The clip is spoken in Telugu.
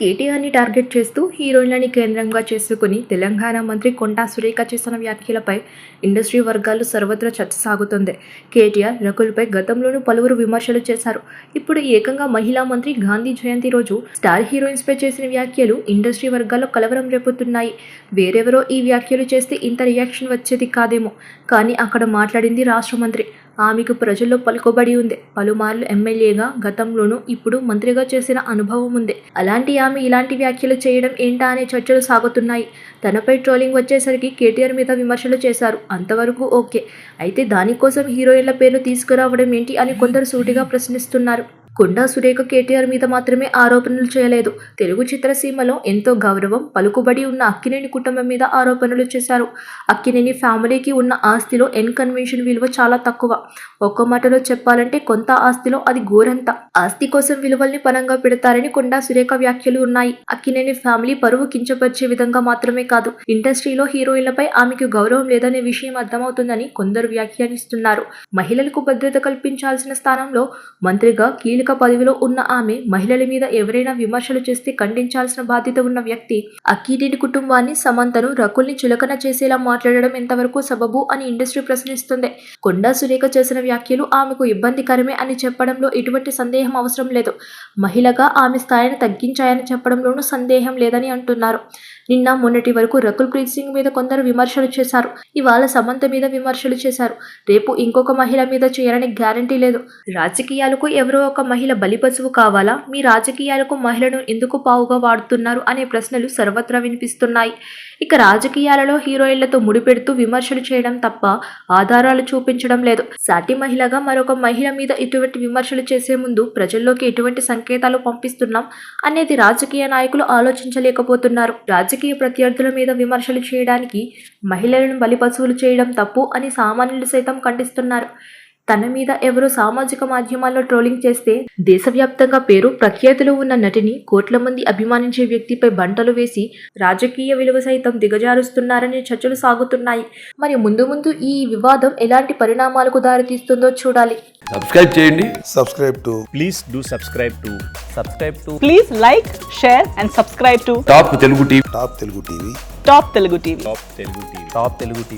కేటీఆర్ని టార్గెట్ చేస్తూ హీరోయిన్లని కేంద్రంగా చేసుకుని తెలంగాణ మంత్రి కొండా సురేఖ చేసిన వ్యాఖ్యలపై ఇండస్ట్రీ వర్గాల్లో సర్వత్రా చర్చ సాగుతోంది. కేటీఆర్, రకుల్పై గతంలోనూ పలువురు విమర్శలు చేశారు. ఇప్పుడు ఏకంగా మహిళా మంత్రి గాంధీ జయంతి రోజు స్టార్ హీరోయిన్స్పై చేసిన వ్యాఖ్యలు ఇండస్ట్రీ వర్గాల్లో కలవరం రేపుతున్నాయి. వేరెవరో ఈ వ్యాఖ్యలు చేస్తే ఇంత రియాక్షన్ వచ్చేది కాదేమో, కానీ అక్కడ మాట్లాడింది రాష్ట్ర మంత్రి. ఆమెకు ప్రజల్లో పలుకుబడి ఉంది. పలుమార్లు ఎమ్మెల్యేగా, గతంలోనూ ఇప్పుడు మంత్రిగా చేసిన అనుభవం ఉంది. అలాంటి ఆమె ఇలాంటి వ్యాఖ్యలు చేయడం ఏంటా అనే చర్చలు సాగుతున్నాయి. తనపై ట్రోలింగ్ వచ్చేసరికి కేటీఆర్ మీద విమర్శలు చేశారు. అంతవరకు ఓకే. అయితే దానికోసం హీరోయిన్ల పేర్లు తీసుకురావడం ఏంటి అని కొందరు సూటిగా ప్రశ్నిస్తున్నారు. కొండా సురేఖ కేటీఆర్ మీద మాత్రమే ఆరోపణలు చేయలేదు. తెలుగు చిత్రసీమలో ఎంతో గౌరవం, పలుకుబడి ఉన్న అక్కినేని కుటుంబం మీద ఆరోపణలు చేశారు. అక్కినేని ఫ్యామిలీకి ఉన్న ఆస్తిలో కన్వెన్షన్ విలువ చాలా తక్కువ. ఒక్క మాటలో చెప్పాలంటే కొంత ఆస్తిలో అది గోరంత. ఆస్తి కోసం విలువల్ని పనంగా పెడతారని కొండా సురేఖ వ్యాఖ్యలు ఉన్నాయి. అక్కినేని ఫ్యామిలీ పరువు కించపరిచే విధంగా మాత్రమే కాదు, ఇండస్ట్రీలో హీరోయిన్లపై ఆమెకు గౌరవం లేదనే విషయం అర్థమవుతుందని కొందరు వ్యాఖ్యానిస్తున్నారు. మహిళలకు భద్రత కల్పించాల్సిన స్థానంలో మంత్రిగా కీలక పదవిలో ఉన్న ఆమె మహిళల మీద ఎవరైనా విమర్శలు చేస్తే ఖండించాల్సిన బాధ్యత ఉన్న వ్యక్తి. అక్కినేని కుటుంబాన్ని, సమంతను, రకుల్ని చులకన చేసేలా మాట్లాడడం ఎంతవరకు సబబు అని ఇండస్ట్రీ ప్రశ్నిస్తుంది. కొండా సురేఖ చేసిన వ్యాఖ్యలు ఆమెకు ఇబ్బందికరమే అని చెప్పడంలో ఎటువంటి సందేహం అవసరం లేదు. మహిళగా ఆమె స్థాయిని తగ్గించాయని చెప్పడంలోనూ సందేహం లేదని అంటున్నారు. నిన్న మొన్నటి వరకు రకుల్ ప్రీత్ సింగ్ మీద కొందరు విమర్శలు చేశారు. ఇవాళ సమంత మీద విమర్శలు చేశారు. రేపు ఇంకొక మహిళ మీద చేయరని గ్యారంటీ లేదు. రాజకీయాలకు ఎవరో ఒక మహిళ బలిపశువు కావాలా? మీ రాజకీయాలకు మహిళను ఎందుకు పావుగా వాడుతున్నారు అనే ప్రశ్నలు సర్వత్రా వినిపిస్తున్నాయి. ఇక రాజకీయాలలో హీరోయిన్లతో ముడిపెడుతూ విమర్శలు చేయడం తప్ప ఆధారాలు చూపించడం లేదు. సాటి మహిళగా మరొక మహిళ మీద ఇటువంటి విమర్శలు చేసే ముందు ప్రజల్లోకి ఎటువంటి సంకేతాలు పంపిస్తున్నాం అనేది రాజకీయ నాయకులు ఆలోచించలేకపోతున్నారు. రాజకీయ ప్రత్యర్థుల మీద విమర్శలు చేయడానికి మహిళలను బలిపశువులు చేయడం తప్పు అని సామాన్యులు సైతం ఖండిస్తున్నారు. తన మీద ఎవరో సామాజిక మాధ్యమాల్లో ట్రోలింగ్ చేస్తే దేశవ్యాప్తంగా పేరు ప్రఖ్యాతులు ఉన్న నటిని కోట్ల మంది అభిమానించే వ్యక్తిపై బంటలు వేసి రాజకీయ విలువ సైతం దిగజారుస్తున్నారనే చర్చలు సాగుతున్నాయి. మరి ముందు ముందు ఈ వివాదం ఎలాంటి పరిణామాలకు దారితీస్తుందో చూడాలి. సబ్స్క్రైబ్ చేయండి. Please do subscribe to. Please like, share and subscribe to top Telugu TV. Top Telugu TV.